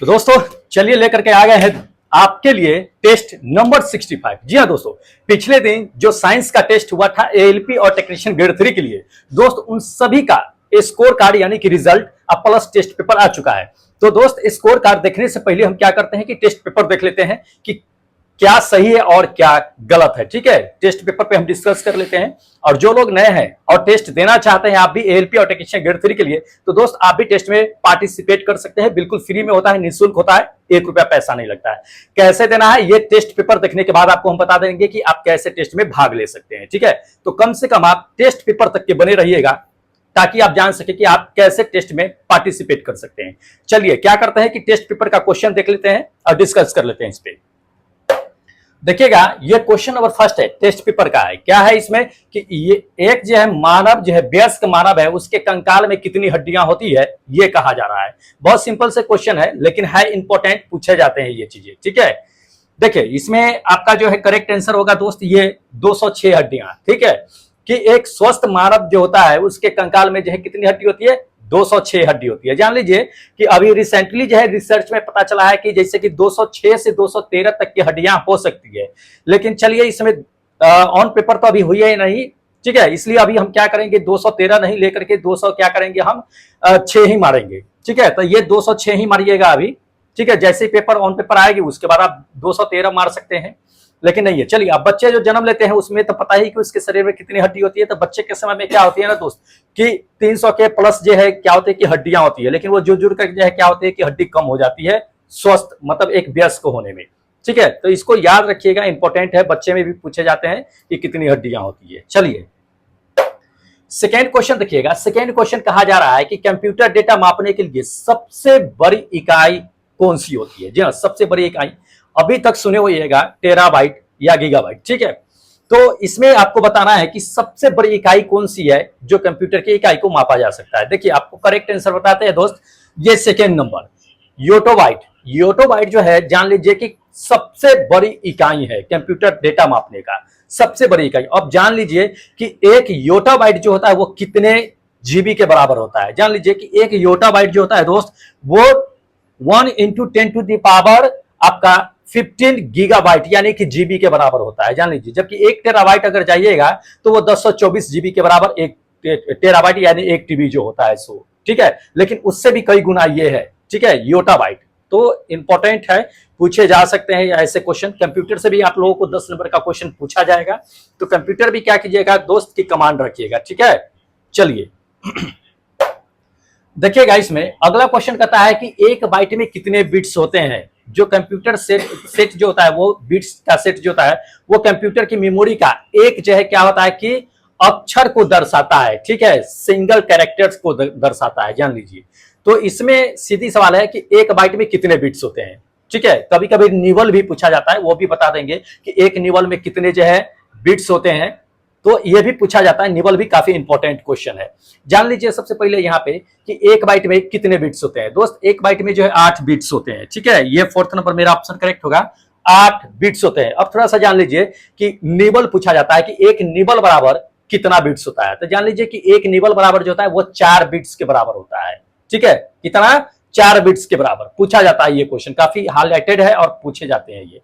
तो दोस्तों चलिए लेकर के आ गए हैं आपके लिए टेस्ट नंबर 65। जी हाँ दोस्तों, पिछले दिन जो साइंस का टेस्ट हुआ था एएलपी और टेक्नीशियन ग्रेड 3 के लिए, दोस्त उन सभी का स्कोर कार्ड यानी कि रिजल्ट अब प्लस टेस्ट पेपर आ चुका है। तो दोस्त स्कोर कार्ड देखने से पहले हम क्या करते हैं कि टेस्ट पेपर देख लेते हैं कि क्या सही है और क्या गलत है। ठीक है, टेस्ट पेपर पे हम डिस्कस कर लेते हैं। और जो लोग नए हैं और टेस्ट देना चाहते हैं आप भी एएलपी और टेक्नीशियन ग्रेड 3 के लिए, तो दोस्त आप भी टेस्ट में पार्टिसिपेट कर सकते हैं। बिल्कुल फ्री में होता है, निःशुल्क होता है, 1 रुपया पैसा नहीं लगता है। कैसे देना है ये टेस्ट पेपर देखने के बाद आपको हम बता देंगे कि आप कैसे टेस्ट में भाग ले सकते हैं। ठीक है, तो कम से कम आप टेस्ट पेपर तक के बने रहिएगा ताकि आप जान सके कि आप कैसे टेस्ट में पार्टिसिपेट कर सकते हैं। चलिए क्या करते हैं कि टेस्ट पेपर का क्वेश्चन देख लेते हैं और डिस्कस कर लेते हैं इस पे। देखिएगा, ये क्वेश्चन नंबर फर्स्ट है, टेस्ट पेपर का है। क्या है इसमें कि ये एक जो है मानव जो है वयस्क मानव है, उसके कंकाल में कितनी हड्डियां होती है ये कहा जा रहा है। बहुत सिंपल से क्वेश्चन है लेकिन है इंपॉर्टेंट, पूछे जाते हैं ये चीजें। ठीक है, देखिए इसमें आपका जो है करेक्ट आंसर होगा दोस्त ये 206 हड्डियां। ठीक है, कि एक स्वस्थ मानव जो होता है उसके कंकाल में जो है कितनी हड्डी होती है, 206 हड्डी होती है। जान लीजिए कि अभी रिसेंटली जो है रिसर्च में पता चला है कि जैसे कि 206 से 213 तक की हड्डियां हो सकती है, लेकिन चलिए इसमें ऑन पेपर तो अभी हुई है नहीं। ठीक है, इसलिए अभी हम क्या करेंगे 213 नहीं लेकर के 200 क्या करेंगे हम 6 ही मारेंगे। ठीक है, तो ये 206 ही मारिएगा अभी। ठीक है, जैसे पेपर ऑन पेपर आएगी उसके बाद आप 213 मार सकते हैं, लेकिन नहीं है। चलिए, अब बच्चे जो जन्म लेते हैं उसमें तो पता ही कि उसके शरीर में कितनी हड्डी होती है। तो बच्चे के समय में क्या होती है ना दोस्त कि 300 के प्लस जो है क्या होती है कि हड्डियां होती है, लेकिन वो जुड़ जुड़ कर जो है क्या होती है कि हड्डी कम हो जाती है स्वस्थ मतलब एक वयस्क होने में। ठीक है, तो इसको याद रखिएगा, इंपॉर्टेंट है, बच्चे में भी पूछे जाते हैं कि कितनी हड्डियां होती है। चलिए सेकेंड क्वेश्चन देखिएगा। सेकेंड क्वेश्चन कहा जा रहा है कि कंप्यूटर डेटा मापने के लिए सबसे बड़ी इकाई कौन सी होती है। जी हाँ, सबसे बड़ी इकाई अभी तक सुने होइएगा टेराबाइट या गीगाबाइट। ठीक है, तो इसमें आपको बताना है कि सबसे बड़ी इकाई कौन सी है जो कंप्यूटर की इकाई को मापा जा सकता है। देखिए आपको करेक्ट आंसर बताते हैं दोस्त, ये सेकेंड नंबर योटोबाइट। योटोबाइट जो है जान लीजिए कि सबसे बड़ी इकाई है कंप्यूटर डेटा मापने का, सबसे बड़ी इकाई। अब जान लीजिए कि एक योटाबाइट जो होता है वो कितने जीबी के बराबर होता है। जान लीजिए कि एक योटाबाइट जो होता है दोस्त वो 1 × 10⁻⁴ आपका 15 गीगाबाइट यानी कि जीबी के बराबर होता है, जान लीजिए। जबकि 1 टेराबाइट अगर जाइएगा तो वो 1024 जीबी के बराबर 1 टेराबाइट यानी 1 टीबी जो होता है सो। ठीक है, लेकिन उससे भी कई गुना ये है। ठीक है, योटाबाइट तो इंपॉर्टेंट है, पूछे जा सकते हैं ऐसे क्वेश्चन। कंप्यूटर से भी आप लोगों को 10 नंबर का क्वेश्चन पूछा जाएगा, तो कंप्यूटर भी क्या कीजिएगा दोस्त की कमांड रखिएगा। ठीक है, चलिए देखिएगा, इसमें अगला क्वेश्चन कहता है कि एक बाइट में कितने बिट्स होते हैं। जो कंप्यूटर सेट जो होता है वो बिट्स का सेट जो होता है वो कंप्यूटर की मेमोरी का एक जो है क्या होता है कि अक्षर को दर्शाता है। ठीक है, सिंगल कैरेक्टर्स को दर्शाता है, जान लीजिए। तो इसमें सीधी सवाल है कि एक बाइट में कितने बिट्स होते हैं। ठीक है, कभी कभी निवल भी पूछा जाता है, वो भी बता देंगे कि एक निवल में कितने जो है बिट्स होते हैं, तो ये भी पूछा जाता है। निवल भी काफी इंपॉर्टेंट क्वेश्चन है। जान लीजिए सबसे पहले यहाँ पे कि एक बाइट में कितने बिट्स होते हैं। दोस्त एक बाइट में जो है 8 बिट्स होते हैं। ठीक है, ये 4th नंबर मेरा ऑप्शन करेक्ट होगा, 8 बिट्स होते हैं। अब थोड़ा सा जान लीजिए कि निबल पूछा जाता है कि एक निबल बराबर कितना बिट्स होता है। तो जान लीजिए कि एक निबल बराबर जो होता है वो 4 बिट्स के बराबर होता है। ठीक है, कितना, 4 बिट्स के बराबर पूछा जाता है। ये क्वेश्चन काफी हाईलाइटेड है और पूछे जाते हैं ये,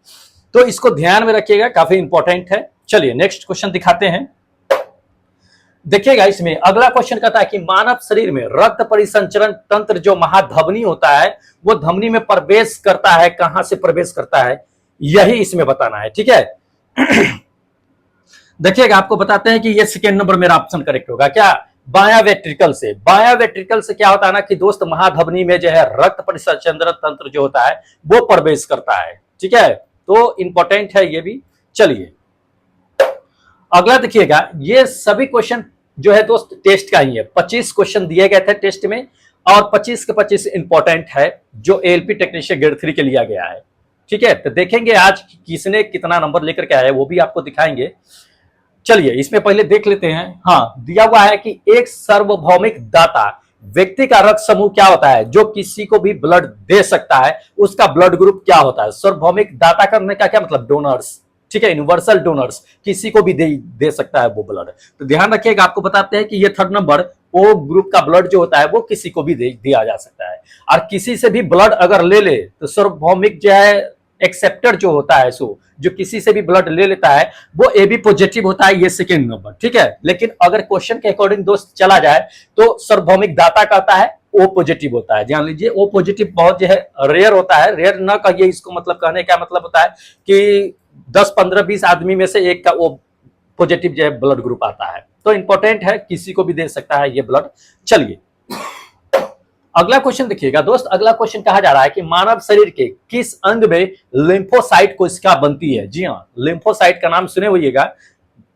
तो इसको ध्यान में रखिएगा, काफी इंपॉर्टेंट है। चलिए नेक्स्ट क्वेश्चन दिखाते हैं। देखिएगा, इसमें अगला क्वेश्चन कहता है कि मानव शरीर में रक्त परिसंचरण तंत्र जो महाधमनी होता है वो धमनी में प्रवेश करता है, कहां से प्रवेश करता है यही इसमें बताना है। ठीक है देखिएगा, आपको बताते हैं कि ये सेकेंड नंबर मेरा ऑप्शन करेक्ट होगा। क्या, बाया वेट्रिकल से। बाया वेट्रिकल से क्या होता है ना कि दोस्त महाधमनी में जो है रक्त परिसंचरण तंत्र जो होता है वो प्रवेश करता है। ठीक है, तो इंपॉर्टेंट है ये भी। चलिए अगला देखिएगा, ये सभी क्वेश्चन जो है दोस्त टेस्ट का ही है। 25 क्वेश्चन दिए गए थे टेस्ट में और 25 के 25 इंपॉर्टेंट है जो एएलपी टेक्नीशियन ग्रेड 3 के लिया गया है। ठीक है, तो देखेंगे आज किसने कितना नंबर लेकर के आया है वो भी आपको दिखाएंगे। चलिए इसमें पहले देख लेते हैं। हाँ, दिया हुआ है कि एक सार्वभौमिक दाता व्यक्ति का रक्त समूह क्या होता है जो किसी को भी ब्लड दे सकता है, उसका ब्लड ग्रुप क्या होता है। सार्वभौमिक दाता करने का क्या मतलब, डोनर्स। ठीक है, यूनिवर्सल डोनर्स, किसी को भी दे सकता है वो ब्लड। तो ध्यान रखिएगा, आपको बताते हैं कि ये 3rd नंबर ओ ग्रुप का ब्लड जो होता है वो किसी को भी दिया जा सकता है। और किसी से भी ब्लड अगर ले ले तो सार्वभौमिक जो है एक्सेप्टर जो होता है, सो जो किसी से भी ब्लड ले लेता है वो ए बी पॉजिटिव होता है, ये सेकेंड नंबर, ठीक है। लेकिन अगर क्वेश्चन के अकॉर्डिंग दोस्त चला जाए तो सार्वभौमिक दाता कहता है ओ पॉजिटिव होता है। जान लीजिए ओ पॉजिटिव बहुत जो है रेयर होता है, रेयर न कहिए इसको, मतलब कहने का मतलब होता है कि 10 15 20 आदमी में से एक का वो पॉजिटिव जो है ब्लड ग्रुप आता है। तो इंपॉर्टेंट है, किसी को भी दे सकता है ये ब्लड। चलिए अगला क्वेश्चन देखिएगा दोस्त। अगला क्वेश्चन कहा जा रहा है कि मानव शरीर के किस अंग में लिम्फोसाइट कोशिका बनती है। जी हाँ, लिम्फोसाइट का नाम सुने होइएगा,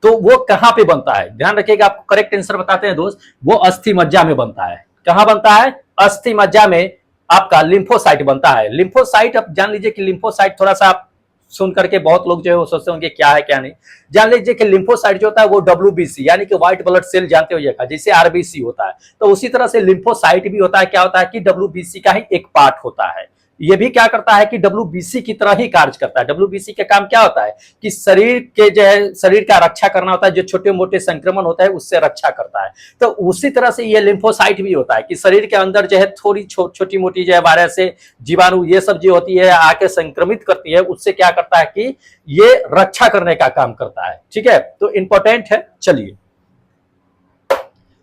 तो वो कहां पे बनता है, ध्यान रखिएगा। आपको करेक्ट आंसर बताते हैं दोस्त, वो अस्थि मज्जा में बनता है। कहां बनता है? अस्थि मज्जा में आपका लिम्फोसाइट बनता है। लिम्फोसाइट, अब जान लीजिए कि लिम्फोसाइट थोड़ा सा आप सुन करके बहुत लोग जो है वो सोचते होंगे क्या है क्या नहीं। जान लीजिए कि लिम्फोसाइट जो होता है वो WBC यानी कि व्हाइट ब्लड सेल जानते होइएगा, जैसे RBC होता है, तो उसी तरह से लिम्फोसाइट भी होता है। क्या होता है कि WBC का ही एक पार्ट होता है। ये भी क्या करता है कि WBC की तरह ही कार्य करता है। WBC का काम क्या होता है कि शरीर के जो है शरीर का रक्षा करना होता है, जो छोटे मोटे संक्रमण होता है उससे रक्षा करता है। तो उसी तरह से ये लिम्फोसाइट भी होता है कि शरीर के अंदर जो है थोड़ी छोटी मोटी जो है वायरस से जीवाणु ये सब जो होती है आके संक्रमित करती है, उससे क्या करता है कि ये रक्षा करने का काम करता है। ठीक है, तो इंपॉर्टेंट है। चलिए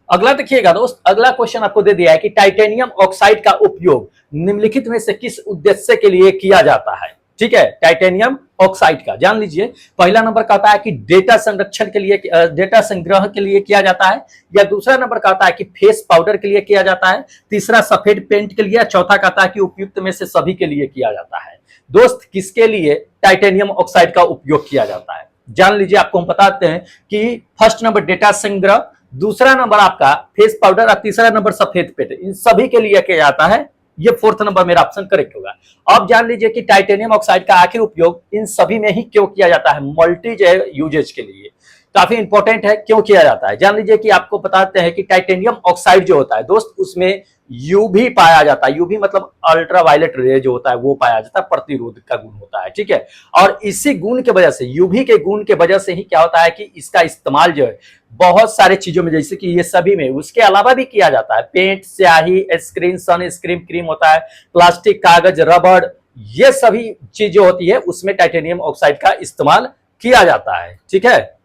अगला देखिएगा दोस्त। अगला क्वेश्चन आपको दे दिया है कि टाइटेनियम ऑक्साइड का उपयोग निम्नलिखित में से किस उद्देश्य के लिए किया जाता है। ठीक है, टाइटेनियम ऑक्साइड का जान लीजिए। पहला नंबर कहता है कि डेटा संरक्षण के लिए, डेटा संग्रह के लिए किया जाता है, या दूसरा नंबर कहता है कि फेस पाउडर के लिए किया जाता है, तीसरा सफेद पेंट के लिए, चौथा कहता है कि उपयुक्त में से सभी के लिए किया जाता है। दोस्त किसके लिए टाइटेनियम ऑक्साइड का उपयोग किया जाता है जान लीजिए। आपको हम बताते हैं कि फर्स्ट नंबर डेटा संग्रह, दूसरा नंबर आपका फेस पाउडर और तीसरा नंबर सफेद पेंट, इन सभी के लिए किया जाता है। ये फोर्थ नंबर मेरा ऑप्शन करेक्ट होगा। अब जान लीजिए कि टाइटेनियम ऑक्साइड का आखिर उपयोग इन सभी में ही क्यों किया जाता है, मल्टी जो है यूजेज के लिए। काफी इंपॉर्टेंट है क्यों किया जाता है। जान लीजिए कि आपको बताते हैं कि टाइटेनियम ऑक्साइड जो होता है दोस्त, उसमें यूवी पाया जाता है। यूवी मतलब अल्ट्रावायलेट रे जो होता है वो पाया जाता है, प्रतिरोधक का गुण होता है। ठीक है, और इसी गुण के वजह से, यूवी के गुण के वजह से ही क्या होता है कि इसका इस्तेमाल जो है बहुत सारे चीजों में, जैसे कि ये सभी में, उसके अलावा भी किया जाता है। पेंट, स्याही, स्क्रीन, सन स्क्रीन क्रीम होता है, प्लास्टिक, कागज, रबड़, ये सभी चीजें होती है उसमें टाइटेनियम ऑक्साइड का इस्तेमाल किया जाता है। ठीक है,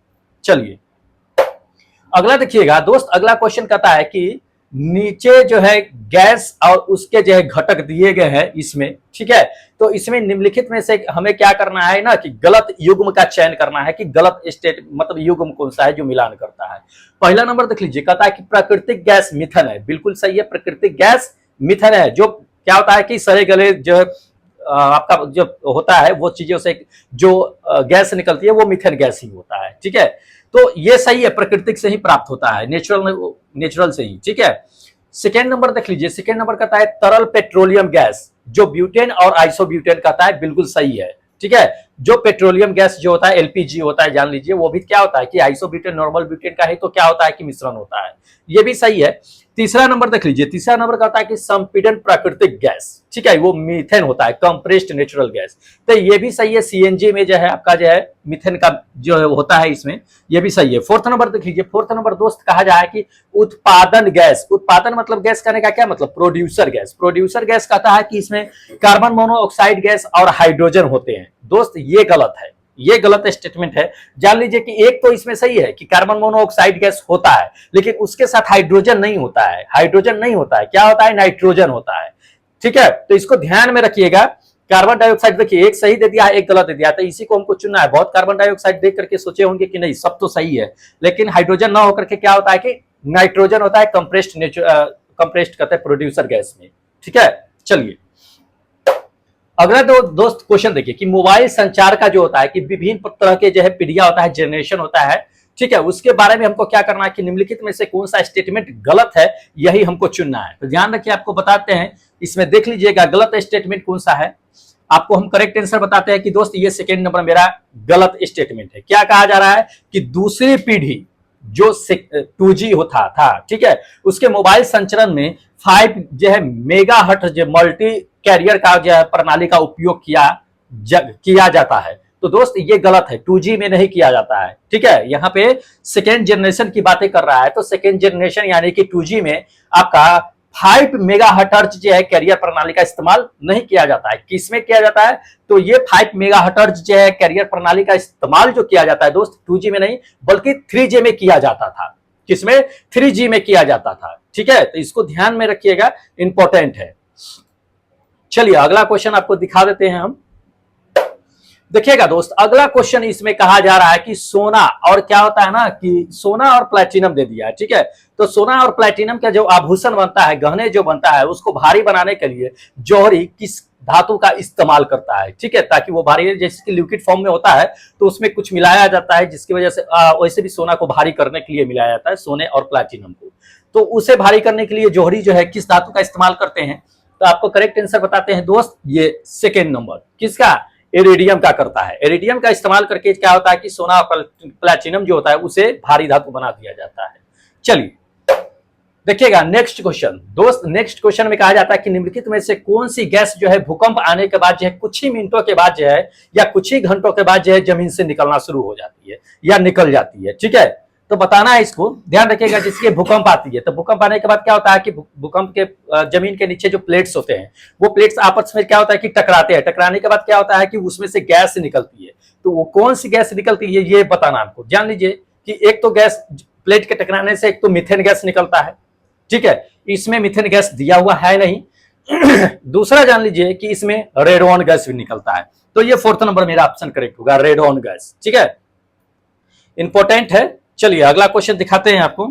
चलिए अगला देखिएगा दोस्त। अगला क्वेश्चन कहता है कि नीचे जो है गैस और उसके जो है घटक दिए गए हैं इसमें। ठीक है, तो इसमें निम्नलिखित में से हमें क्या करना है ना कि गलत युग्म का चयन करना है कि गलत स्टेट मतलब युग्म कौन सा है जो मिलान करता है। पहला नंबर देख लीजिए, कहता है कि प्राकृतिक गैस मिथेन है। बिल्कुल सही है, प्राकृतिक गैस मिथेन है। जो क्या होता है कि सड़े गले जो आपका जो होता है वो चीजों से जो गैस निकलती है वो मिथेन गैस ही होता है। ठीक है, तो ये सही है, प्रकृतिक से ही प्राप्त होता है, नेचुरल से ही। ठीक है, सेकेंड नंबर देख लीजिए। सेकेंड नंबर कहता है तरल पेट्रोलियम गैस, जो ब्यूटेन और आइसोब्यूटेन कहता है, बिल्कुल सही है। ठीक है, जो पेट्रोलियम गैस जो होता है LPG होता है, जान लीजिए वो भी क्या होता है कि आइसोब्यूटेन नॉर्मल ब्यूटेन का है, तो क्या होता है कि मिश्रण होता है, ये भी सही है। तीसरा नंबर देख लीजिए। तीसरा नंबर कहता है कि संपीड़न प्राकृतिक गैस, ठीक है, वो मीथेन होता है, कंप्रेस्ड नेचुरल गैस, तो ये भी सही है। CNG में जो है आपका जो है मीथेन का जो है होता है इसमें, ये भी सही है। फोर्थ नंबर देख लीजिए। फोर्थ नंबर दोस्त कहा जाए कि उत्पादन गैस, उत्पादन मतलब गैस करने का क्या मतलब, प्रोड्यूसर गैस। प्रोड्यूसर गैस कहता है कि इसमें कार्बन मोनोऑक्साइड गैस और हाइड्रोजन होते हैं। दोस्त ये गलत है, ये गलत स्टेटमेंट है। जान लीजिए कि एक तो इसमें सही है कि कार्बन मोनोऑक्साइड गैस होता है, लेकिन उसके साथ हाइड्रोजन नहीं होता है। हाइड्रोजन नहीं होता है, क्या होता है, नाइट्रोजन होता है। ठीक है, तो इसको ध्यान में रखिएगा। कार्बन डाइऑक्साइड देखिए, एक सही दे दिया है, एक गलत दे दिया, तो इसी को हमको चुनना है। बहुत कार्बन डाइऑक्साइड देख करके सोचे होंगे कि नहीं सब तो सही है, लेकिन हाइड्रोजन ना होकर के क्या होता है कि नाइट्रोजन होता है, कंप्रेस्ड कहते हैं प्रोड्यूसर गैस में। ठीक है, चलिए अगला दोस्त क्वेश्चन देखिए कि मोबाइल संचार का जो होता है कि विभिन्न तरह के जो है पीढ़िया होता है, जनरेशन होता है। ठीक है, उसके बारे में हमको क्या करना है कि निम्नलिखित में से कौन सा स्टेटमेंट गलत है, यही हमको चुनना है। तो ध्यान रखिए, आपको बताते हैं इसमें, देख लीजिएगा गलत स्टेटमेंट कौन सा है। आपको हम करेक्ट आंसर बताते हैं कि दोस्त ये सेकेंड नंबर मेरा गलत स्टेटमेंट है। क्या कहा जा रहा है कि दूसरी पीढ़ी जो 2G होता था, ठीक है, उसके मोबाइल संचरण में 5 जो है मेगाहर्ट्ज जो मल्टी कैरियर का जो है प्रणाली का उपयोग किया जाता है। तो दोस्त ये गलत है, 2G में नहीं किया जाता है। ठीक है, यहाँ पे सेकेंड जनरेशन की बातें कर रहा है, तो सेकेंड जनरेशन यानी कि 2G में आपका 5 मेगाहर्ट्ज जो है कैरियर प्रणाली का इस्तेमाल नहीं किया जाता है। किसमें किया जाता है? तो ये 5 मेगाहर्ट्ज जो है कैरियर प्रणाली का इस्तेमाल जो किया जाता है दोस्त 2G में नहीं बल्कि 3G में किया जाता था। किसमें? 3G में किया जाता था। ठीक है, तो इसको ध्यान में रखिएगा, इंपॉर्टेंट है। चलिए अगला क्वेश्चन आपको दिखा देते हैं हम। देखिएगा दोस्त, अगला क्वेश्चन इसमें कहा जा रहा है कि सोना और क्या होता है ना कि सोना और प्लैटिनम दे दिया है। ठीक है, तो सोना और प्लैटिनम का जो आभूषण बनता है, गहने जो बनता है, उसको भारी बनाने के लिए जौहरी किस धातु का इस्तेमाल करता है? ठीक है, ताकि वो भारी, जैसे कि लिक्विड फॉर्म में होता है तो उसमें कुछ मिलाया जाता है जिसकी वजह से वैसे भी सोना को भारी करने के लिए मिलाया जाता है, सोने और प्लैटिनम को। तो उसे भारी करने के लिए जौहरी जो है किस धातु का इस्तेमाल करते हैं? तो आपको करेक्ट आंसर बताते हैं दोस्त, ये सेकेंड नंबर किसका? इरिडियम का करता है। इरिडियम का इस्तेमाल करके क्या होता है कि सोना और प्लैटिनम जो होता है उसे भारी धातु बना दिया जाता है। चलिए देखिएगा नेक्स्ट क्वेश्चन दोस्त। नेक्स्ट क्वेश्चन में कहा जाता है कि निम्नलिखित में से कौन सी गैस जो है भूकंप आने के बाद जो है कुछ ही मिनटों के बाद जो है या कुछ ही घंटों के बाद जो है जमीन से निकलना शुरू हो जाती है या निकल जाती है? ठीक है, तो बताना है इसको, ध्यान रखिएगा। जिसके भूकंप आती है तो भूकंप आने के बाद क्या होता है कि भूकंप के जमीन के नीचे जो प्लेट्स होते हैं वो प्लेट्स आपस में क्या होता है कि टकराते हैं। टकराने के बाद क्या होता है कि उसमें से गैस निकलती है। तो वो कौन सी गैस निकलती है ये बताना आपको। जान लीजिए कि एक तो गैस प्लेट के टकराने से एक तो मीथेन गैस निकलता है। ठीक है, इसमें मीथेन गैस दिया हुआ है नहीं। दूसरा जान लीजिए कि इसमें रेडॉन गैस भी निकलता है। तो ये फोर्थ नंबर मेरा ऑप्शन करेक्ट होगा, रेडॉन गैस। ठीक है, इंपॉर्टेंट है। चलिए अगला क्वेश्चन दिखाते हैं आपको।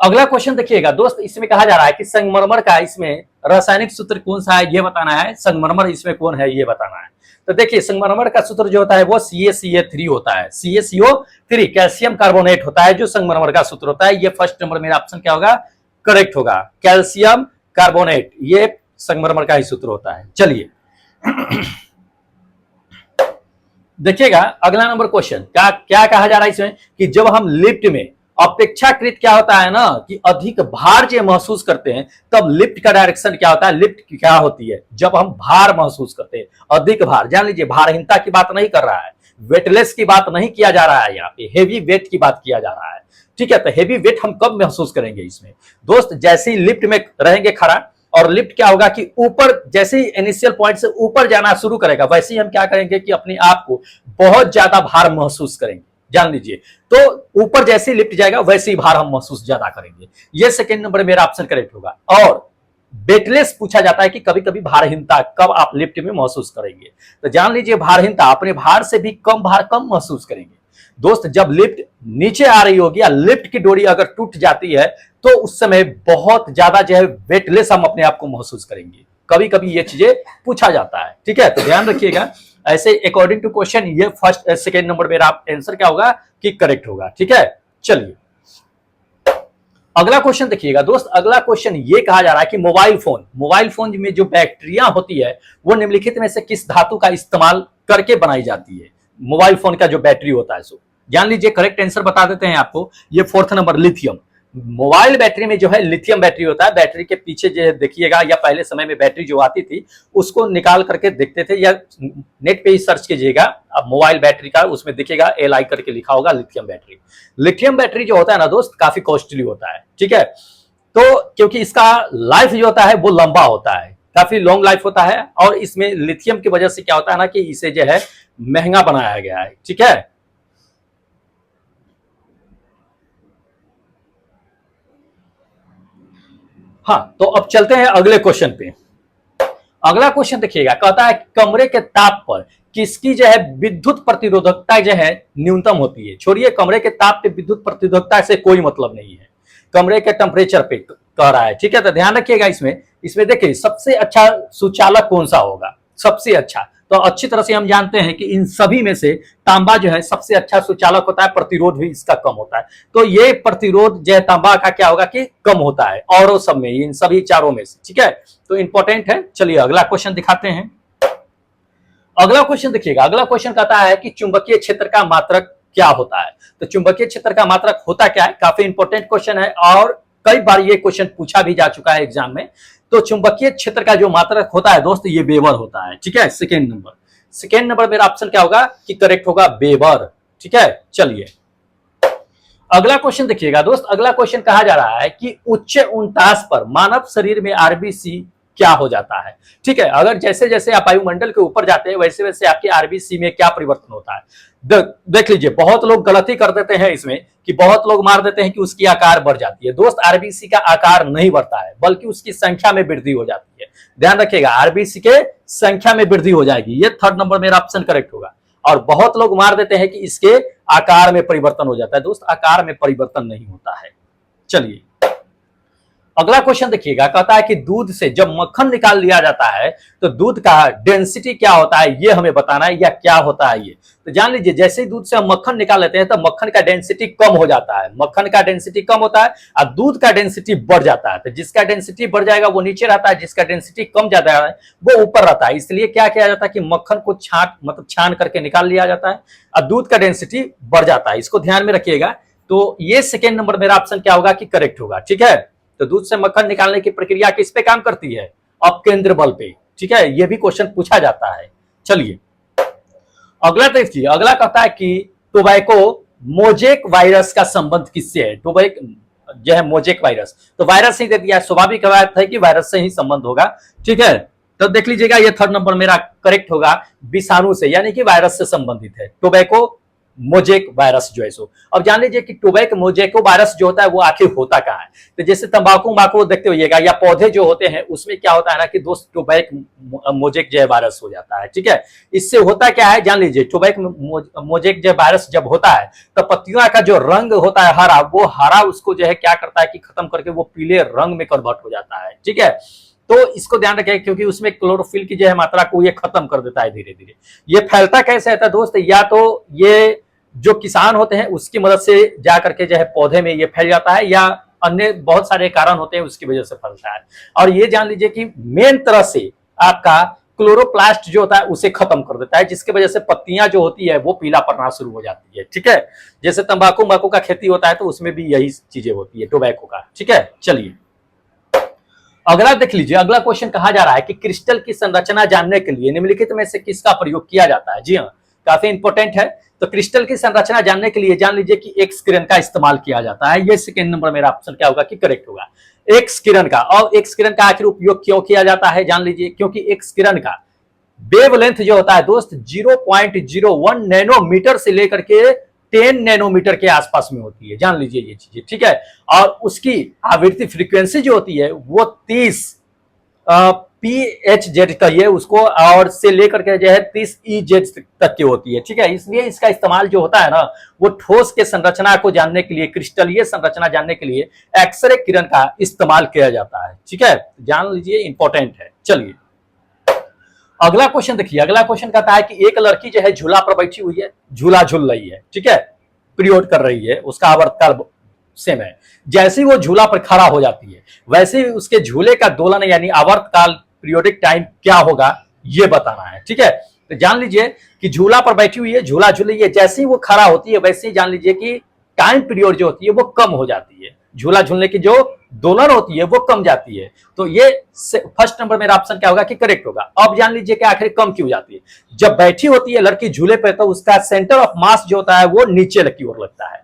अगला क्वेश्चन देखिएगा दोस्त, इसमें कहा जा रहा है कि संगमरमर का इसमें रासायनिक सूत्र कौन सा है ये बताना है। संगमरमर इसमें कौन है ये बताना है। तो देखिए संगमरमर का सूत्र जो होता है वो CaCa3 होता है। CaCO3 कैल्शियम कार्बोनेट होता है जो संगमरमर का सूत्र होता है। ये फर्स्ट नंबर मेरा ऑप्शन क्या होगा? करेक्ट होगा, कैल्शियम कार्बोनेट, ये संगमरमर का ही सूत्र होता है। चलिए देखिएगा अगला नंबर क्वेश्चन, क्या क्या कहा जा रहा है इसमें कि जब हम लिफ्ट में अपेक्षाकृत क्या होता है ना कि अधिक भार जो महसूस करते हैं तब लिफ्ट का डायरेक्शन क्या होता है? लिफ्ट क्या होती है? जब हम भार महसूस करते हैं, अधिक भार, जान लीजिए भारहीनता की बात नहीं कर रहा है, वेटलेस की बात नहीं किया जा रहा है, यहाँ पे हेवी वेट की बात किया जा रहा है। ठीक है, तो हेवी वेट हम कब महसूस करेंगे इसमें दोस्त? जैसे ही लिफ्ट में रहेंगे खड़ा और लिफ्ट क्या होगा कि ऊपर, जैसे ही इनिशियल पॉइंट से ऊपर जाना शुरू करेगा वैसे ही हम क्या करेंगे कि अपने आप को बहुत ज्यादा भार महसूस करेंगे। जान लीजिए, तो ऊपर जैसे ही लिफ्ट जाएगा वैसे ही भार हम महसूस ज्यादा करेंगे। ये सेकंड नंबर मेरा ऑप्शन करेक्ट होगा। और वेटलेस पूछा जाता है कि कभी कभी भारहीनता कब आप लिफ्ट में महसूस करेंगे? तो जान लीजिए भारहीनता अपने भार से भी कम भार कम महसूस करेंगे दोस्त जब लिफ्ट नीचे आ रही होगी या लिफ्ट की डोरी अगर टूट जाती है तो उस समय बहुत ज्यादा जो है वेटलेस हम अपने आप को महसूस करेंगे। कभी कभी ये चीजें पूछा जाता है। ठीक है, तो ध्यान रखिएगा। ऐसे अकॉर्डिंग टू क्वेश्चन ये फर्स्ट सेकेंड नंबर मेरा आंसर क्या होगा कि करेक्ट होगा। ठीक है, चलिए अगला क्वेश्चन देखिएगा दोस्त। अगला क्वेश्चन ये कहा जा रहा है कि मोबाइल फोन में जो बैटरियां होती है वो निम्नलिखित में से किस धातु का इस्तेमाल करके बनाई जाती है? मोबाइल फोन का जो बैटरी होता है सो जान लीजिए, करेक्ट आंसर बता देते हैं आपको। ये fourth number lithium. Mobile battery में जो है लिथियम बैटरी होता है। बैटरी के पीछे जो देखिएगा या पहले समय में बैटरी जो आती थी उसको निकाल करके देखते थे, या नेट पे ही सर्च कीजिएगा अब मोबाइल बैटरी का, उसमें देखिएगा Li करके लिखा होगा लिथियम बैटरी। लिथियम बैटरी जो होता है ना दोस्त काफी कॉस्टली होता है। ठीक है, तो क्योंकि इसका लाइफ जो होता है वो लंबा होता है, काफी लॉन्ग लाइफ होता है, और इसमें लिथियम की वजह से क्या होता है ना कि इसे जो है महंगा बनाया गया है। ठीक है, हाँ तो अब चलते हैं अगले क्वेश्चन पे। अगला क्वेश्चन देखिएगा, कहता है कमरे के ताप पर किसकी जो है विद्युत प्रतिरोधकता जो है न्यूनतम होती है? छोड़िए कमरे के ताप पे विद्युत प्रतिरोधकता से कोई मतलब नहीं है, कमरे के टेम्परेचर पे कह रहा है। ठीक है, तो ध्यान रखिएगा इसमें देखिए सबसे अच्छा सुचालक कौन सा होगा? सबसे अच्छा तो अच्छी तरह से हम जानते हैं कि इन सभी में से तांबा जो है सबसे अच्छा सुचालक होता है, प्रतिरोध भी इसका कम होता है। तो ये प्रतिरोध जो है तांबा का क्या होगा कि कम होता है और सब में, इन सभी चारों में से। ठीक है, तो इंपॉर्टेंट है। चलिए अगला क्वेश्चन दिखाते हैं। अगला क्वेश्चन देखिएगा। अगला क्वेश्चन कहता है कि चुंबकीय क्षेत्र का मात्रक क्या होता है? तो चुंबकीय क्षेत्र का मात्रक होता क्या है? काफी इंपॉर्टेंट क्वेश्चन है और कई बार ये क्वेश्चन पूछा भी जा चुका है एग्जाम में। तो चुंबकीय क्षेत्र का जो मात्रक होता है दोस्त ये वेबर होता है। ठीक है, सेकेंड नंबर सेकेंड नंबर मेरा ऑप्शन क्या होगा कि करेक्ट होगा वेबर। ठीक है, चलिए अगला क्वेश्चन देखिएगा दोस्त। अगला क्वेश्चन कहा जा रहा है कि उच्च उनतास पर मानव शरीर में आरबीसी क्या हो जाता है। ठीक है, अगर जैसे जैसे आप वायुमंडल के ऊपर जाते हैं वैसे वैसे आपके आरबीसी में क्या परिवर्तन होता है। देख लीजिए, बहुत लोग गलती कर देते हैं इसमें कि बहुत लोग मार देते हैं कि उसकी आकार बढ़ जाती है। दोस्त, आरबीसी का आकार नहीं बढ़ता है बल्कि उसकी संख्या में वृद्धि हो जाती है। ध्यान रखिएगा, आरबीसी के संख्या में वृद्धि हो जाएगी। ये थर्ड नंबर मेरा ऑप्शन करेक्ट होगा। और बहुत लोग मार देते हैं कि इसके आकार में परिवर्तन हो जाता है। दोस्त, आकार में परिवर्तन नहीं होता है। चलिए अगला क्वेश्चन देखिएगा, कहता है कि दूध से जब मक्खन निकाल लिया जाता है तो दूध का डेंसिटी क्या होता है, ये हमें बताना है, या क्या होता है ये। तो जान लीजिए, जैसे ही दूध से हम मक्खन निकाल लेते हैं तो मक्खन का डेंसिटी कम हो जाता है। मक्खन का डेंसिटी कम होता है और दूध का डेंसिटी बढ़ जाता है। तो जिसका डेंसिटी बढ़ जाएगा वो नीचे रहता है, जिसका डेंसिटी कम जाता है वो ऊपर रहता है। इसलिए क्या किया जाता है कि मक्खन को छान करके निकाल लिया जाता है और दूध का डेंसिटी बढ़ जाता है। इसको ध्यान में रखिएगा। तो ये सेकेंड नंबर मेरा ऑप्शन क्या होगा कि करेक्ट होगा। ठीक है, तो दूध से मक्खन निकालने की प्रक्रिया किस पे काम करती है, अपकेंद्र बल पे। ठीक है, यह भी क्वेश्चन पूछा जाता है। चलिए अगला देखिए, अगला कहता है कि टोबैको मोजेक वायरस का संबंध किससे है। टोबैको जो है मोजेक वायरस, तो वायरस ही दे दिया, स्वाभाविक बात है कि वायरस से ही संबंध होगा। ठीक है, तो देख लीजिएगा ये थर्ड नंबर मेरा करेक्ट होगा, विषाणु से यानी कि वायरस से संबंधित है टोबैको मोजेक वायरस जो है सो। अब जान लीजिए कि टोबैको मोजेको वायरस जो होता है वो आखिर होता कहाँ है। तो जैसे तंबाकू देखते होइएगा या पौधे जो होते हैं उसमें क्या होता है ना कि दोस्त टोबैको मोजेक जो वायरस हो जाता है। ठीक है, इससे होता क्या है जान लीजिए, टोबैको मोजेक जो वायरस जब होता है तो पत्तियों का जो रंग होता है हरा, वो हरा उसको जो है क्या करता है कि खत्म करके वो पीले रंग में कन्वर्ट हो जाता है। ठीक है, तो इसको ध्यान रखें क्योंकि उसमें क्लोरोफिल की जो है मात्रा को ये खत्म कर देता है धीरे धीरे। ये फैलता कैसे है दोस्त, या तो ये जो किसान होते हैं उसकी मदद से जा करके जो है पौधे में ये फैल जाता है, या अन्य बहुत सारे कारण होते हैं उसकी वजह से फैलता है। और ये जान लीजिए कि मेन तरह से आपका क्लोरोप्लास्ट जो होता है उसे खत्म कर देता है, जिसकी वजह से पत्तियां जो होती है वो पीला पड़ना शुरू हो जाती है। ठीक है, जैसे तंबाकू का खेती होता है तो उसमें भी यही चीजें होती है टोबैको का। ठीक है, चलिए अगला देख लीजिए। अगला क्वेश्चन कहा जा रहा है कि क्रिस्टल की संरचना जानने के लिए निम्नलिखित में से किसका प्रयोग किया जाता है। जी हाँ, काफी इंपॉर्टेंट है। तो क्रिस्टल की संरचना जानने के लिए जान लीजिए कि एक्स किरण का इस्तेमाल किया जाता है। ये सेकेंड नंबर मेरा ऑप्शन क्या होगा कि करेक्ट होगा, एक्स किरण का। और एक्स किरण का आखिर उपयोग क्यों किया जाता है जान लीजिए, क्योंकि एक्स किरण का वेवलेंथ जो होता है दोस्त 0.01 नैनोमीटर से लेकर के 10 नैनोमीटर के आसपास में होती है। जान लीजिए ये चीजें। ठीक है, और उसकी आवृत्ति फ्रीक्वेंसी जो होती है वो 30 PHZ कहिए उसको, और से लेकर के जो है 30 EZ तक की होती है। ठीक है, इसलिए इसका इस्तेमाल जो होता है ना वो ठोस के संरचना को जानने के लिए, क्रिस्टलीय संरचना जानने के लिए एक्सरे किरण का इस्तेमाल किया जाता है। ठीक है, जान लीजिए इंपॉर्टेंट है। चलिए अगला क्वेश्चन देखिए। अगला क्वेश्चन कहता है कि एक लड़की जो है झूला पर बैठी हुई है, झूला झूल रही है। ठीक है, पीरियड कर रही है, उसका आवर्तकाल सेम है। जैसे ही वो झूला पर खड़ा हो जाती है वैसे ही उसके झूले का दोलन यानी आवर्तकाल पीरियोडिक टाइम क्या होगा ये बताना है। ठीक है, तो जान लीजिए कि झूला पर बैठी हुई है, झूला झूल रही है, जैसे ही वो खड़ा होती है वैसे ही जान लीजिए कि टाइम पीरियड जो होती है वो कम हो जाती है। झूला झूलने की जो दोलन होती है वो कम जाती है। तो ये फर्स्ट नंबर मेरा ऑप्शन क्या होगा कि करेक्ट होगा। अब जान लीजिए कि आखिर कम क्यों जाती है। जब बैठी होती है लड़की झूले पर तो उसका सेंटर ऑफ मास जो होता है वो नीचे की ओर लगता है,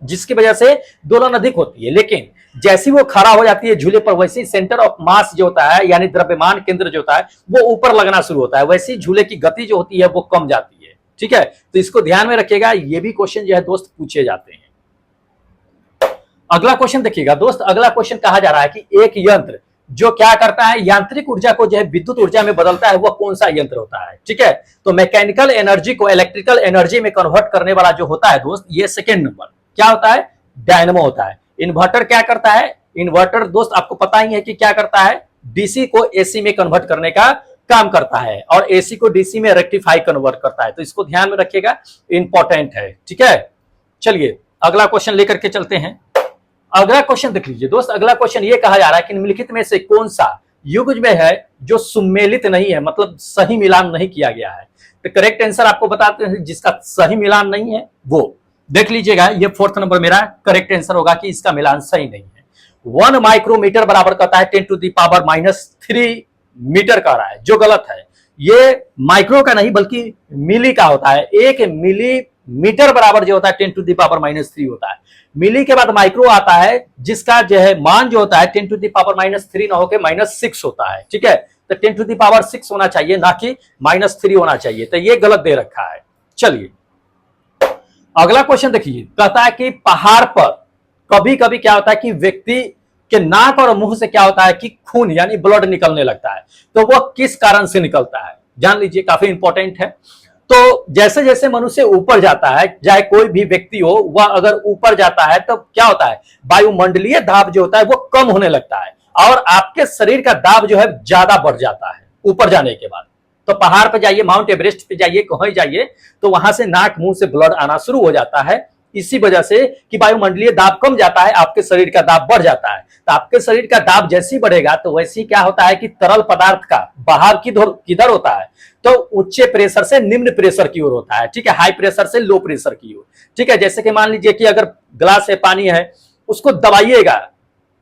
जिसकी वजह से दोलन अधिक होती है। लेकिन जैसी वो खड़ा हो जाती है झूले पर वैसे ही सेंटर ऑफ मास जो होता है यानी द्रव्यमान केंद्र जो होता है वो ऊपर लगना शुरू होता है, वैसे ही झूले की गति जो होती है वो कम जाती है। ठीक है, तो इसको ध्यान में रखिएगा, ये भी क्वेश्चन जो है दोस्त पूछे जाते हैं। अगला क्वेश्चन देखिएगा दोस्त। अगला क्वेश्चन कहा जा रहा है कि एक यंत्र जो क्या करता है, यांत्रिक ऊर्जा को जो है विद्युत ऊर्जा में बदलता है, वह कौन सा यंत्र होता है। ठीक है, तो मैकेनिकल एनर्जी को इलेक्ट्रिकल एनर्जी में कन्वर्ट करने वाला जो होता है दोस्त, ये सेकेंड नंबर क्या होता है, डायनेमो होता है। इन्वर्टर क्या करता है, इन्वर्टर दोस्त आपको पता ही है कि क्या करता है, डीसी को एसी में कन्वर्ट करने का काम करता है और एसी को डीसी में रेक्टिफाई कन्वर्ट करता है। तो इसको ध्यान में रखिएगा, इंपॉर्टेंट है। ठीक है, चलिए अगला क्वेश्चन लेकर के चलते हैं। अगला क्वेश्चन देख लीजिए दोस्त। अगला क्वेश्चन ये कहा जा रहा है कि निम्नलिखित में से कौन सा युग्म में है जो सुमेलित नहीं है, मतलब सही मिलान नहीं किया गया है। तो करेक्ट आंसर आपको बताते हैं, जिसका सही मिलान नहीं है वो देख लीजिएगा। ये फोर्थ नंबर मेरा करेक्ट आंसर होगा कि इसका मिलान सही नहीं है। 1 माइक्रोमीटर बराबर कहता है 10⁻³ -3 मीटर कह रहा है, जो गलत है। ये माइक्रो का नहीं बल्कि मिली का होता है। 1 मिलीमीटर बराबर जो होता है 10 टू द पावर -3 होता है। मिली के बाद माइक्रो आता है जिसका जो है मान जो होता है 10 टू द पावर -3 ना होकर -6 होता है। ठीक है, तो 10 टू द पावर 6 होना चाहिए, ना कि -3 होना चाहिए। तो ये गलत दे रखा है। चलिए अगला क्वेश्चन देखिए, कहता है कि पहाड़ पर कभी कभी क्या होता है कि व्यक्ति के नाक और मुंह से क्या होता है कि खून यानी ब्लड निकलने लगता है, तो वह किस कारण से निकलता है? जान लीजिए, काफी इंपॉर्टेंट है। तो जैसे जैसे मनुष्य ऊपर जाता है, चाहे कोई भी व्यक्ति हो, वह अगर ऊपर जाता है तो क्या होता है, वायुमंडलीय दाब जो होता है वो कम होने लगता है और आपके शरीर का दाब जो है ज्यादा बढ़ जाता है ऊपर जाने के बाद। तो पहाड़ पे जाइए, माउंट एवरेस्ट पे जाइए, कहीं जाइए, तो वहां से नाक मुंह से ब्लड आना शुरू हो जाता है। इसी वजह से कि वायुमंडलीय दाब कम जाता है, आपके शरीर का दाब बढ़ जाता है। तो आपके शरीर का दाब जैसे ही बढ़ेगा तो वैसे ही क्या होता है कि तरल पदार्थ का बहाव किधर होता है, तो उच्च प्रेशर से निम्न प्रेशर की ओर होता है। ठीक है, हाई प्रेशर से लो प्रेशर की ओर। ठीक है, जैसे कि मान लीजिए कि अगर ग्लास से पानी है, उसको दबाइएगा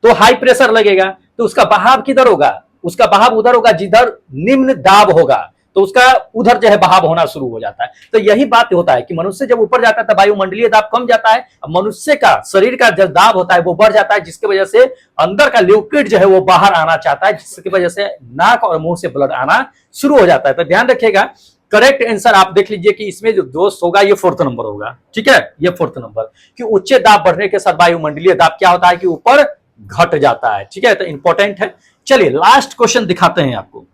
तो हाई प्रेशर लगेगा, तो उसका बहाव किधर होगा, उसका बहाव उधर होगा जिधर निम्न दाब होगा, तो उसका उधर जो है बहाव होना शुरू हो जाता है। तो यही बात होता है कि मनुष्य जब ऊपर जाता है तो वायुमंडलीय दाब कम जाता है, मनुष्य का शरीर का जो दाब होता है वो बढ़ जाता है, जिसकी वजह से अंदर का लिक्विड जो है वो बाहर आना चाहता है, जिसकी वजह से नाक और मुंह से ब्लड आना शुरू हो जाता है। तो ध्यान रखिएगा, करेक्ट आंसर आप देख लीजिए कि इसमें जो दोष होगा ये 4th नंबर होगा। ठीक है, ये 4th नंबर कि उच्च दाब बढ़ने के साथ वायुमंडलीय दाब क्या होता है कि ऊपर घट जाता है। ठीक है, तो इंपॉर्टेंट है। चलिए लास्ट क्वेश्चन दिखाते हैं आपको।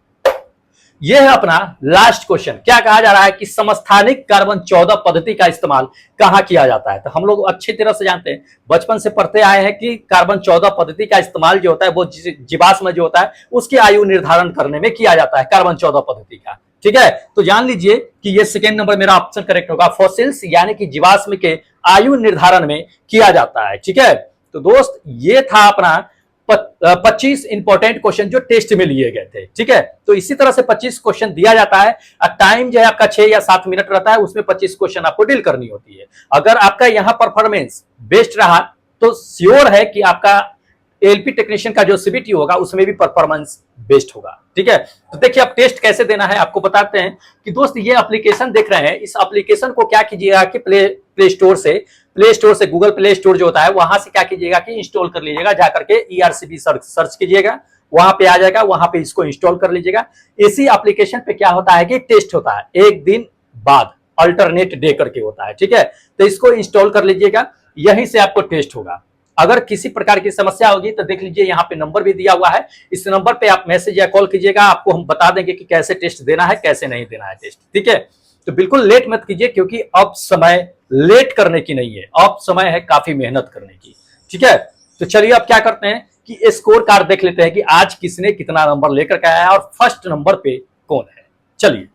यह है अपना लास्ट क्वेश्चन। क्या कहा जा रहा है कि समस्थानिक कार्बन 14 पद्धति का इस्तेमाल कहां किया जाता है? तो हम लोग अच्छी तरह से जानते हैं, बचपन से पढ़ते आए हैं कि कार्बन 14 पद्धति का इस्तेमाल जो होता है वो जीवाश्म जो होता है उसकी आयु निर्धारण करने में किया जाता है, कार्बन 14 पद्धति का। ठीक है, तो जान लीजिए कि ये 2nd नंबर मेरा ऑप्शन करेक्ट होगा। फॉसिल्स यानी कि जीवाश्म के आयु निर्धारण में किया जाता है। ठीक है, तो दोस्त ये था अपना 25 इंपॉर्टेंट क्वेश्चन जो टेस्ट में लिए गए थे। ठीक है, तो इसी तरह से 25 क्वेश्चन दिया जाता है। टाइम जो है आपका 6 या 7 मिनट रहता है, उसमें 25 क्वेश्चन आपको डील करनी होती है। अगर आपका यहाँ परफॉर्मेंस बेस्ट रहा तो श्योर है कि आपका एलपी टेक्नीशियन का जो सीबीटी होगा उसमें भी परफॉर्मेंस बेस्ट होगा। ठीक है, तो देखिए अब टेस्ट कैसे देना है आपको बताते हैं कि दोस्त ये एप्लीकेशन देख रहे हैं, इस एप्लीकेशन को क्या कीजिएगा कि प्ले स्टोर से गूगल प्ले स्टोर जो होता है वहां से क्या कीजिएगा कि इंस्टॉल कर लीजिएगा, जाकर के ERCB सर्च कीजिएगा, वहां पे आ जाएगा, वहां पे इसको इंस्टॉल कर लीजिएगा। इसी एप्लीकेशन पे क्या होता है कि टेस्ट होता है, एक दिन बाद अल्टरनेट डे करके होता है। ठीक है, तो इसको इंस्टॉल कर लीजिएगा, यहीं से आपको टेस्ट होगा। अगर किसी प्रकार की समस्या होगी तो देख लीजिए यहाँ पे नंबर भी दिया हुआ है, इस नंबर पे आप मैसेज या कॉल कीजिएगा, आपको हम बता देंगे कि कैसे टेस्ट देना है कैसे नहीं देना है टेस्ट। ठीक है, तो बिल्कुल लेट मत कीजिए क्योंकि अब समय लेट करने की नहीं है, अब समय है काफी मेहनत करने की। ठीक है, तो चलिए अब क्या करते हैं कि स्कोर कार्ड देख लेते हैं कि आज किसने कितना नंबर लेकर के आया है और फर्स्ट नंबर पे कौन है। चलिए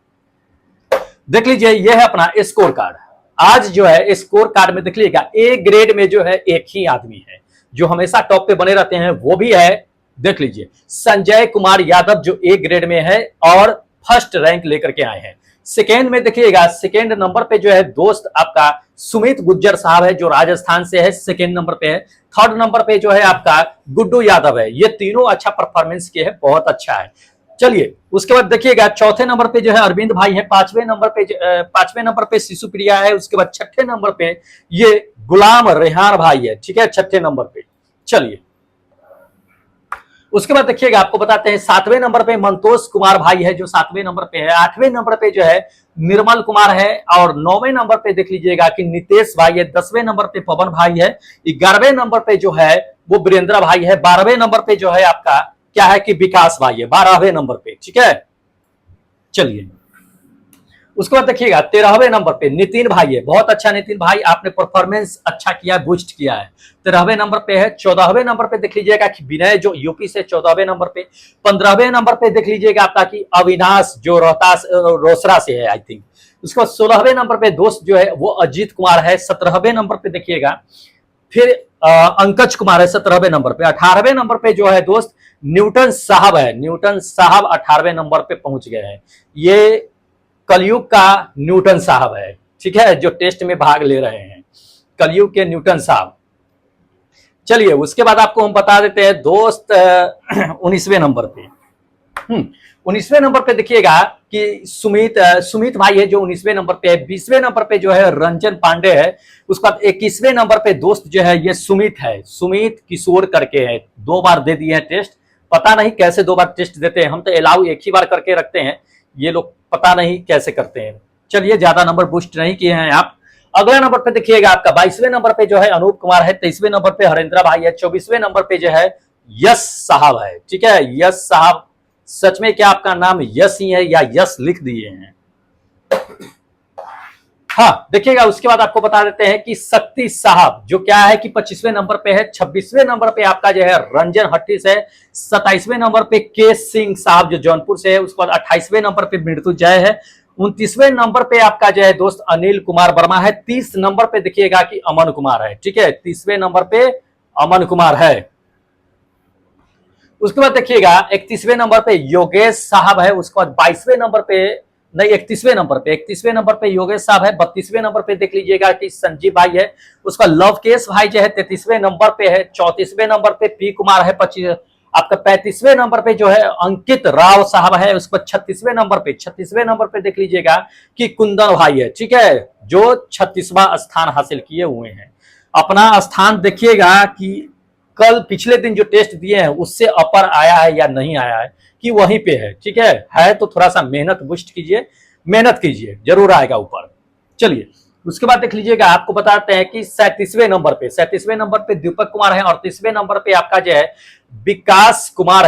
देख लीजिए, यह है अपना स्कोर कार्ड। आज जो है स्कोर कार्ड में देख लीजिएगा ए ग्रेड में जो है एक ही आदमी है जो हमेशा टॉप पे बने रहते हैं, वो भी है, देख लीजिए संजय कुमार यादव जो ए ग्रेड में है और फर्स्ट रैंक लेकर के आए हैं। सेकेंड में देखिएगा, सेकेंड नंबर पे जो है दोस्त आपका सुमित गुज्जर साहब है जो राजस्थान से है, सेकेंड नंबर पे है। थर्ड नंबर पे जो है आपका गुड्डू यादव है, ये तीनों अच्छा परफॉर्मेंस किए हैं, बहुत अच्छा है। चलिए उसके बाद देखिएगा चौथे नंबर पे जो है अरविंद भाई है, पांचवें नंबर पे शिशु प्रिया है, उसके बाद छठे नंबर पे ये गुलाम रेहान भाई है। ठीक है, छठे नंबर पे। चलिए उसके बाद देखिएगा आपको बताते हैं 7वें नंबर पे मंतोष कुमार भाई है जो 7वें नंबर पे है। 8वें नंबर पे जो है निर्मल कुमार है और 9वें नंबर पे देख लीजिएगा कि नितेश भाई है। 10वें नंबर पे पवन भाई है। 11वें नंबर पे जो है वो वीरेंद्र भाई है। 12वें नंबर पे जो है आपका क्या है कि विकास भाई है 12वें नंबर पे। ठीक है, चलिए उसके बाद देखिएगा 13वें नंबर पे नितिन भाई है, बहुत अच्छा नितिन भाई, आपने परफॉर्मेंस अच्छा किया, बूस्ट किया है, 13वें नंबर पे है। 14वें नंबर पे देख लीजिएगा कि विनय जो यूपी से 14वें नंबर पे। 15वें नंबर पे देख लीजिएगा आपका कि अविनाश जो रोहतास रोसड़ा से है आई थिंक। उसके बाद 16वें नंबर पे दोस्त जो है वो अजीत कुमार है। 17वें नंबर पे देखिएगा फिर अंकज कुमार है 17वें नंबर पे। 18वें नंबर पे जो है दोस्त न्यूटन साहब है, न्यूटन साहब 18वें नंबर पे पहुंच गए हैं। ये कलयुग का न्यूटन साहब है, ठीक है, जो टेस्ट में भाग ले रहे हैं, कलयुग के न्यूटन साहब। चलिए उसके बाद आपको हम बता देते हैं दोस्त 19वें नंबर पे। 19वें नंबर पे देखिएगा कि सुमित भाई है जो 19वें नंबर पे है। 20वें नंबर पे जो है रंजन पांडे है। उसके बाद 21वें नंबर पे दोस्त जो है ये सुमित है, सुमित किशोर करके है। 2 बार दे दिए हैं टेस्ट, पता नहीं कैसे 2 बार टेस्ट देते हैं। हम तो अलाउ एक ही बार करके रखते हैं, ये लोग पता नहीं कैसे करते हैं। चलिए, ज्यादा नंबर बूस्ट नहीं किए हैं आप। अगला नंबर पे देखिएगा आपका 22वें नंबर पे जो है अनूप कुमार है। 23वें नंबर पे हरेंद्र भाई है। 24वें नंबर पे जो है यश साहब है। ठीक है, यश साहब, सच में क्या आपका नाम यश ही है या यश लिख दिए हैं? हाँ, देखिएगा उसके बाद आपको बता देते हैं कि शक्ति साहब जो क्या है कि 25वें नंबर पे है। 26वें नंबर पे आपका जो है रंजन हट्टी से। 27वें नंबर पे के सिंह साहब जो जौनपुर से है। उसके बाद 28वें नंबर पे मृत्युंजय है। 29वें नंबर पे आपका जो है दोस्त अनिल कुमार वर्मा है। 30 नंबर पे देखिएगा कि अमन कुमार है। ठीक है, 30वें नंबर पे अमन कुमार है। उसके बाद देखिएगा 31वें नंबर पे योगेश साहब है। उसके बाद 22वें नंबर पे नहीं 31वें नंबर पे योगेश साहब है। 32वें नंबर पे देख लीजिएगा कि संजीव भाई है। उसका लवकेश भाई जो है 33वें नंबर पे है। 34वें नंबर पे पी कुमार है। आपका 35वें नंबर पे जो है अंकित राव साहब है। उसके बाद 36वें नंबर पे देख लीजिएगा कि कुंदन भाई है। ठीक है, जो 36वां स्थान हासिल किए हुए हैं। अपना स्थान देखिएगा कि कल पिछले दिन जो टेस्ट दिए हैं उससे अपर आया है या नहीं आया है, कि वहीं पे है। ठीक है तो थोड़ा सा मेहनत बूस्ट कीजिए, मेहनत कीजिए, जरूर आएगा ऊपर। चलिए, उसके बाद देख लीजिएगा आपको बताते हैं कि 37वें नंबर पे दीपक कुमार है। और 30वें नंबर पे आपका जो है विकास कुमार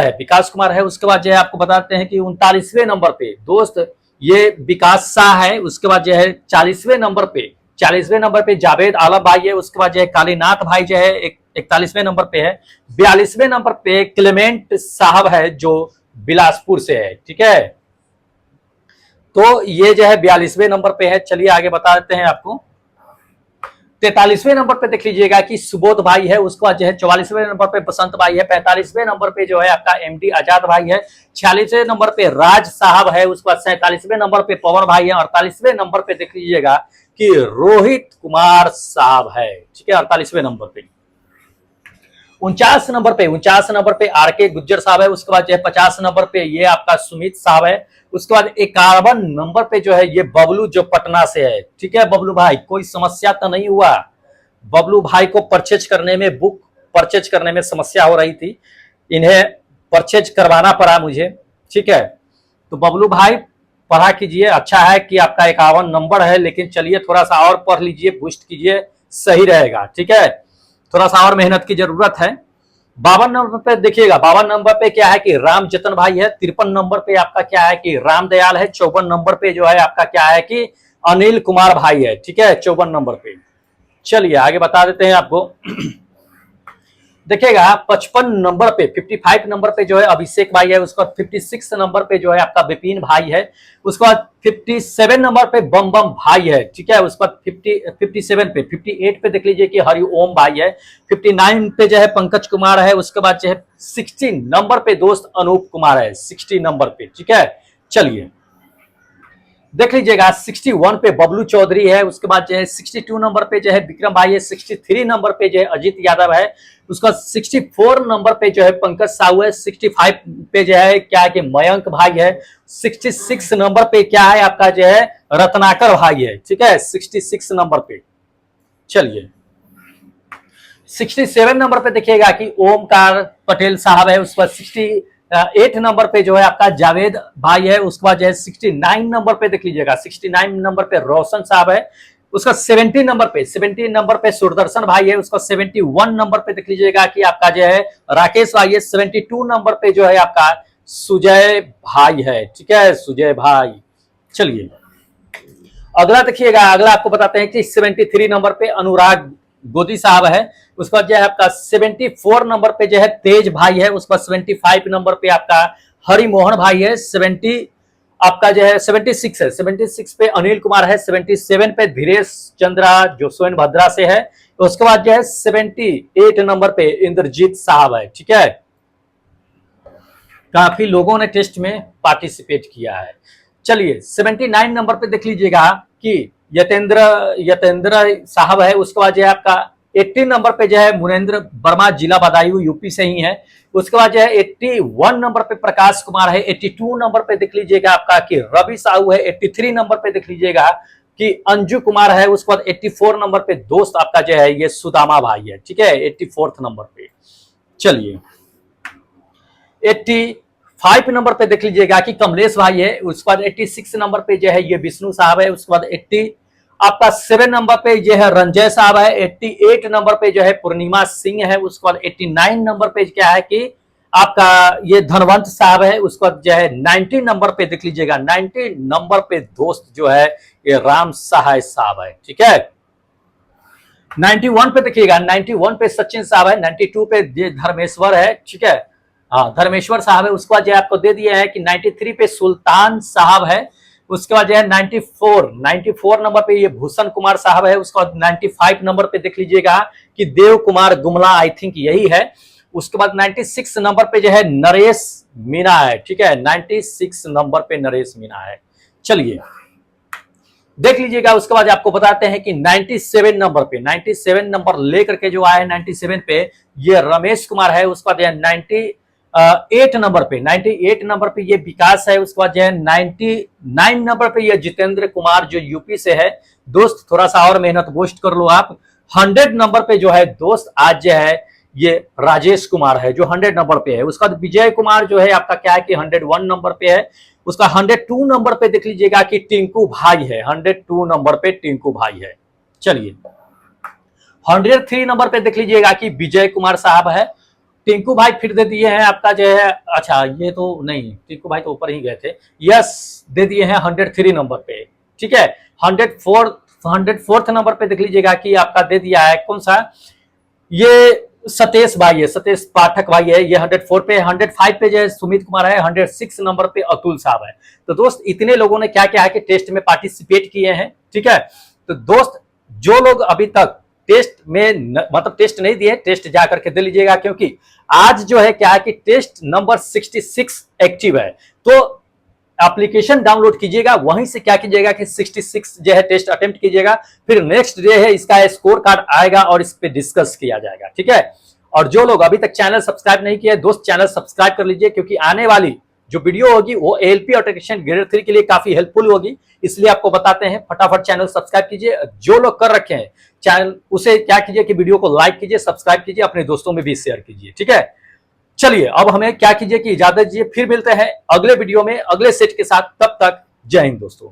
है। उसके बाद जो है आपको बताते हैं कि 39वें नंबर पे दोस्त ये विकास शाह है। उसके बाद जो है 40वें नंबर पे जावेद आलम भाई है। उसके बाद जो है कालीनाथ भाई जो है 41वें नंबर पे है। 42वें नंबर पे क्लेमेंट साहब है जो बिलासपुर से है। ठीक है, तो ये जो है 42वें नंबर पे है। चलिए आगे बता देते हैं आपको। 43वें नंबर पे देख लीजिएगा कि सुबोध भाई है। उसके बाद जो है 44वें नंबर पे बसंत भाई है। 45वें नंबर पे जो है आपका एमडी आजाद भाई है। 46वें नंबर पे राज साहब है। उसके बाद 47वें नंबर पे पवन भाई है। 48वें नंबर पे देख लीजिएगा कि रोहित कुमार साहब है। ठीक है, 48वें नंबर पे। 49 नंबर पे आरके गुज्जर साहब है। उसके बाद जो है 50 नंबर पे ये आपका सुमित साहब है। उसके बाद 51 नंबर पे जो है ये बबलू जो पटना से है। ठीक है, बबलू भाई कोई समस्या तो नहीं हुआ? बबलू भाई को बुक परचेज करने में समस्या हो रही थी, इन्हें परचेज करवाना पड़ा मुझे। ठीक है, तो बबलू भाई पढ़ा कीजिए। अच्छा है कि आपका 51 नंबर है, लेकिन चलिए थोड़ा सा और पढ़ लीजिए, बूस्ट कीजिए, सही रहेगा। ठीक है, थोड़ा सा और मेहनत की जरूरत है। 52 नंबर पे देखिएगा, 52 नंबर पे क्या है कि राम जतन भाई है। 53 नंबर पे आपका क्या है कि राम दयाल है। 54 नंबर पे जो है आपका क्या है कि अनिल कुमार भाई है। ठीक है, 54 नंबर पे। चलिए आगे बता देते हैं आपको। देखिएगा 55 नंबर पे 55 नंबर पे जो है अभिषेक भाई है। उसके बाद 56 नंबर पे जो है आपका विपिन भाई है। उसके बाद 57 नंबर पे बम बम भाई है। ठीक है, उसके बाद 58 पे देख लीजिए कि हरिओम भाई है। 59 पे जो है पंकज कुमार है। उसके बाद जो है 60 नंबर पे दोस्त अनूप कुमार है। 60 नंबर पे। ठीक है, चलिए देख लीजिएगा 61 पे बबलू चौधरी है। उसके बाद जो है 62 नंबर पे जो है विक्रम भाई है। 63 नंबर पे जो है अजीत यादव है। उसका 64 नंबर पे जो है पंकज साहू है। 65 पे जो है क्या है कि मयंक भाई है। 66 नंबर पे क्या है आपका जो है रत्नाकर भाई है। ठीक है, 66 नंबर पे। चलिए 67 नंबर पे देखिएगा कि ओमकार पटेल साहब है। उसके बाद 68 नंबर पे जो है आपका जावेद भाई है। उसके बाद जो है 69 नंबर पे देख लीजिएगा, 69 नंबर पे रोशन साहब है। उसका 70 नंबर पे सुरदर्शन भाई है। उसका 71 नंबर पे देख लीजिएगा कि आपका जो है राकेश भाई है। 72 नंबर पे जो है आपका सुजय भाई है। ठीक है, सुजय भाई। चलिए अगला देखिएगा, अगला आपको बताते हैं कि 73 नंबर पे अनुराग गोदी साहब है। उसके बाद जो है आपका 74 नंबर पे जो है तेज भाई है। उसके बाद 75 नंबर पे आपका हरिमोहन भाई है। 70 आपका जो है 76 है। 76 पे अनिल कुमार है। 77 पे धीरेश चंद्रा जो सोनभद्रा से है। तो उसके बाद जो है 78 नंबर पे इंद्रजीत साहब है। ठीक है, काफी लोगों ने टेस्ट में पार्टिसिपेट किया है। चलिए 79 नंबर पे देख लीजिएगा कि यतेंद्र साहब है। उसके बाद जो है आपका 80 नंबर पे जो है मुनेंद्र वर्मा, जिला बदायूं, यूपी से ही है। उसके बाद जो है 81 नंबर पे प्रकाश कुमार है। 82 नंबर पे देख लीजिएगा आपका कि रवि साहू है। 83 नंबर पे देख लीजिएगा कि अंजू कुमार है। उसके बाद 84 नंबर पे दोस्त आपका जो है ये सुदामा भाई है, ठीक है, 84 नंबर पे। चलिए 85 नंबर पे देख लीजिएगा कि कमलेश भाई है। उसके बाद 86 नंबर पे जो है ये विष्णु साहब है। उसके बाद 7 नंबर पे जो है रंजय साहब है। 88 नंबर पे जो है पूर्णिमा सिंह है। उसके बाद 89 नंबर पे क्या है कि आपका ये धनवंत साहब है। उसके बाद जो है 90 नंबर पे देख लीजिएगा, 90 नंबर पे दोस्त जो है ये राम सहाय साहब है, ठीक है। 91 पे देखिएगा, 91 पे सचिन साहब है। 92 पे धर्मेश्वर है, ठीक है, हाँ धर्मेश्वर साहब है। उसके बाद जो आपको दे दिया है कि 93 पे सुल्तान साहब है। उसके बाद जो है 94 नंबर पे ये भूषण कुमार साहब है। उसके बाद 95 नंबर पे देख लीजिएगा कि देव कुमार गुमला, आई थिंक यही है। उसके बाद 96 नंबर पे जो है नरेश मीना है, ठीक है, 96 नंबर पे नरेश मीना है। चलिए देख लीजिएगा। उसके बाद आपको बताते हैं कि 97 नंबर लेकर के जो आए 97 पे ये रमेश कुमार है। उसके बाद 98 नंबर पे ये विकास है। उसके बाद जो है 99 नंबर पे ये जितेंद्र कुमार जो यूपी से है। दोस्त थोड़ा सा और मेहनत पोस्ट कर लो आप। 100 नंबर पे जो है दोस्त आज जो है ये राजेश कुमार है जो 100 नंबर पे है। उसका विजय कुमार जो है आपका क्या है कि 101 नंबर पे है। उसका 102 नंबर पे देख लीजिएगा कि टिंकू भाई है। 102 नंबर पे टिंकू भाई है। चलिए 103 नंबर पे देख लीजिएगा कि विजय कुमार साहब है। टिंकू भाई फिर दे दिए हैं आपका जो है, अच्छा ये तो नहीं, टिंकू भाई तो ऊपर ही गए थे। यस दे दिए हैं 103 नंबर पे, ठीक है। 104th नंबर पे देख लीजिएगा कि आपका दे दिया है कौन सा, ये सतेश भाई है, सतेश पाठक भाई है। ये 104 पे। 105 पे जो है सुमित कुमार है। 106 नंबर पे अतुल साहब है। तो दोस्त इतने लोगों ने क्या क्या है कि टेस्ट में पार्टिसिपेट किए हैं, ठीक है। तो दोस्त जो लोग अभी तक टेस्ट में मतलब टेस्ट नहीं दिए, टेस्ट जा करके दे लीजिएगा, क्योंकि आज जो है क्या है कि टेस्ट नंबर 66 एक्टिव है। तो एप्लीकेशन डाउनलोड कीजिएगा, वहीं से क्या कीजिएगा कि 66 जो है टेस्ट अटेम्प्ट कीजिएगा। फिर नेक्स्ट डे है इसका स्कोर कार्ड आएगा और इस पे डिस्कस किया जाएगा, ठीक है। और जो लोग अभी तक चैनल सब्सक्राइब नहीं किया दोस्त चैनल सब्सक्राइब कर लीजिए, क्योंकि आने वाली जो वीडियो होगी वो एएलपी और टेक्नीशियन ग्रेड 3 के लिए काफी हेल्पफुल होगी, इसलिए आपको बताते हैं फटाफट चैनल सब्सक्राइब कीजिए। जो लोग कर रखे हैं चैनल उसे क्या कीजिए कि वीडियो को लाइक कीजिए, सब्सक्राइब कीजिए, अपने दोस्तों में भी शेयर कीजिए, ठीक है। चलिए अब हमें क्या कीजिए कि इजाजत दीजिए, फिर मिलते हैं अगले वीडियो में अगले सेट के साथ। तब तक जय हिंद दोस्तों।